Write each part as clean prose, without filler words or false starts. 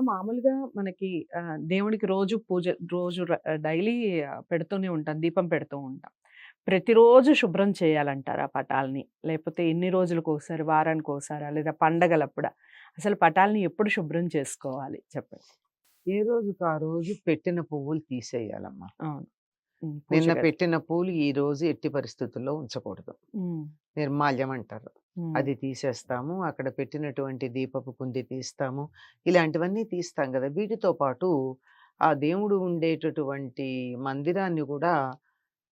మామూలుగా మనకి దేవుడికి రోజు పూజ రోజు డైలీ పెడుతూనే ఉంటాం. దీపం పెడుతూ ఉంటాం. ప్రతిరోజు శుభ్రం చేయాలంటారా పటాల్ని? లేపోతే ఎన్ని రోజులకోసారి, వారానికోసారా? లేదా పండగలప్పుడా? అసలు పటాల్ని ఎప్పుడు శుభ్రం చేసుకోవాలి చెప్పండి? ఏ రోజుకి ఆ రోజు పెట్టిన పువ్వులు తీసేయాలమ్మా. అవును. పూజ నిన్న గది. పెట్టిన పూలు ఈ రోజు ఎట్టి పరిస్థితుల్లో ఉంచకూడదు. హ్మ్. నిర్మాల్యం అంటారు. హ్మ్. అది తీసేస్తాము. అక్కడ పెట్టినటువంటి దీపపు కుంది తీస్తాము. ఇలాంటివన్నీ తీస్తాం గదా! వీటితో పాటు ఆ దేవుడు ఉండేటటువంటి మందిరాన్ని గూడా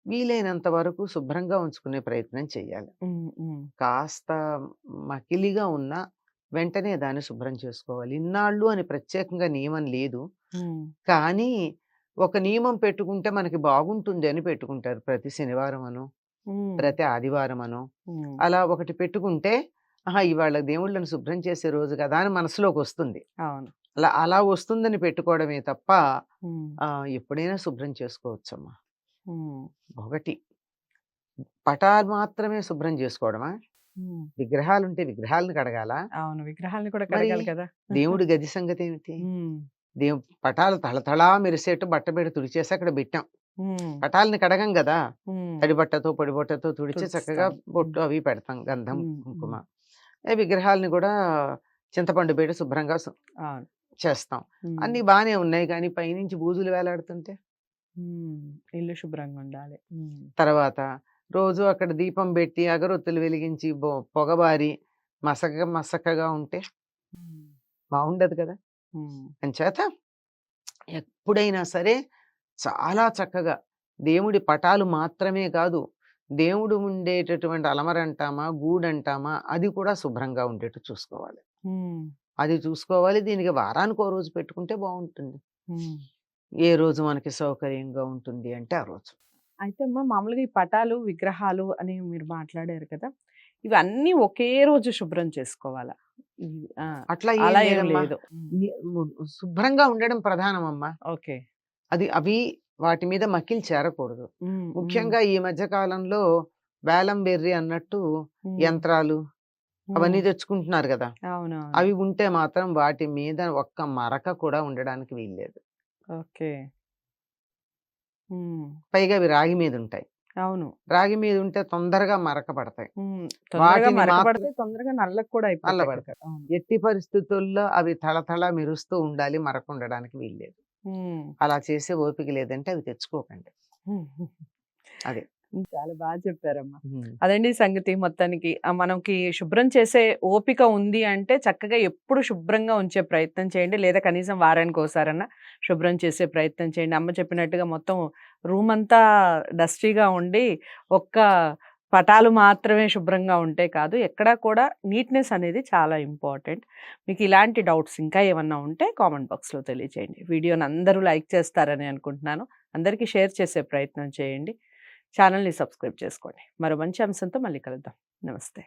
వీలైనంత వరకు శుభ్రంగా ఉంచుకునే ప్రయత్నం చేయాలి. హ్మ్. హ్మ్. కాస్త మకిలిగా ఉన్నా వెంటనే దాన్ని శుభ్రం చేసుకోవాలి. ఇన్నాళ్ళు అని ప్రత్యేకంగా నియమం లేదు. హ్మ్. కానీ ఒక నియమం పెట్టుకుంటే మనకి బాగుంటుంది అని పెట్టుకుంటారు. ప్రతి శనివారమనో, హ్మ్. ప్రతి ఆదివారమనో హ్మ్. అలా ఒకటి పెట్టుకుంటే, ఆహా! ఇవాళ దేవుళ్ళని శుభ్రం చేసే రోజు కదా! అని మనసులోకొస్తుంది. అవును. అలా అలా వస్తుందని పెట్టుకోవడమే తప్ప హ్మ్. ఎప్పుడైనా శుభ్రం చేసుకోవచ్చమ్మా. హ్మ్. ఒకటి పటాలు మాత్రమే శుభ్రం చేసుకోవడమా? హ్మ్. విగ్రహాలుంటే విగ్రహాలను కడగాలా? అవును. విగ్రహాల్ని కూడా మరి కడగాలి కదా! దేవుడి గది సంగతేమిటి? హ్మ్. పటాలు తళతళా మెరిసేట్టు బట్ట పెట్టి తుడిచేసి అక్కడ బెట్టాం. హ్మ్. పటాల్ని కడగం గదా! హ్మ్. తడి బట్టతో, పొడి బట్టతో తుడిచి చక్కగా తుడుస్తాం. హ్మ్. బొట్టు అవి పెడతాం. గంధం, హ్మ్. కుంకుమ. హ్మ్. విగ్రహాలని గూడా చింతపండు పెట్టి శుభ్రంగా అవును. చేస్తాం. హ్మ్. అన్నీ బానే ఉన్నాయి కానీ పైనుంచి బూజులు వేలాడుతుంటే? హ్మ్. ఇల్లు శుభ్రంగుండాలి. హ్మ్. తర్వాత రోజు అక్కడ దీపం బెట్టి, అగరొత్తులు వెలిగించి, పొగబారి మసకగా ఉంటే హ్మ్. బావుండదు కదా! హ్మ్. అంచేత ఎప్పుడైనా సరే చాలా చక్కగా దేవుడి పటాలు మాత్రమే కాదు, దేవుడు ఉండేటటువంటి అలమరంటామా, గూడంటామా అది కూడా శుభ్రంగా ఉండేట్టు చూసుకోవాలి. హ్మ్. అది చూసుకోవాలి. దీనికి వారానికో రోజు పెట్టుకుంటే బావుంటుంది. హ్మ్. ఏ రోజు మనకి సౌకర్యంగా ఉంటుంది అంటే ఆ రోజు. అయితే మామూలుగా ఈ పటాలు, విగ్రహాలు అని మీరు మాట్లాడారు కదా! ఇవన్నీ ఒకే రోజు శుభ్రం చేసుకోవాలా? ఇవి ఆ! అట్లా ఏం అలా ఏం లేదమ్మా. లేదు. హ్మ్. ని ము శుభ్రంగా ఉండడం ప్రధానమమ్మా. ఓకే. అవి వాటి మీద మకిలి చేరకూడదు. హ్మ్. హ్మ్. ముఖ్యంగా ఈ మధ్య కాలంలో వేలం వెర్రి అన్నట్టు హ్మ్. యంత్రాలు హ్మ్. అవన్నీ తెచ్చుకుంటున్నారు గదా! అవునవును. అవి ఉంటే మాత్రం వాటి మీద ఒక్క మరక కూడా ఉండడానికి వీల్లేదు. ఓకే. హ్మ్. పైగా అవి రాగి మీదుంటాయి. అవును. రాగి మీదుంటే తొందరగా మరక పడతాయి. హ్మ్. తొందరగా వాటిని మాత్రం మరకపడితే తొందరగా నల్లగా కూడా అయిపోతాయి కదా! నల్లబడతాయి. అవును. ఎట్టి పరిస్థితుల్లో అవి తళతళ మెరుస్తూ ఉండాలి. మరకుండడానికి వీల్లేదు. హ్మ్. అలా చేసే ఓపిక లేదంటే అవి తెచ్చుకోకండి. హ్మ్. అది. చాలా చెప్పారమ్మా. హ్మ్. అదండి సంగతి మొత్తానికి. మనకి శుభ్రం చేసే ఓపిక ఉంది అంటే చక్కగా ఎప్పుడు శుభ్రంగా ఉంచే ప్రయత్నం చేయండి. లేదా కనీసం వారానికోసారన్నా శుభ్రం చేసే ప్రయత్నం చేయండి. అమ్మ చెప్పినట్టుగా మొత్తం రూమంతా డస్టీగా ఉండి ఒక్క పటాలు మాత్రమే శుభ్రంగా ఉంటే కాదు. ఎక్కడా కూడా నీట్‌నెస్ అనేది చాలా ఇంపార్టెంట్. మీకు ఇలాంటి డౌట్స్ ఇంకా ఏమన్నా ఉంటే కామెంట్ బాక్స్‌లో తెలియజేయండి. వీడియోని అందరూ లైక్ చేస్తారని అనుకుంటున్నాను. అందరికీ షేర్ చేసే ప్రయత్నం చేయండి. ఛానల్‌ని సబ్స్క్రైబ్ చేసుకోండి. మరో మంచి అంశంతో మళ్ళీ కలుద్దాం. నమస్తే.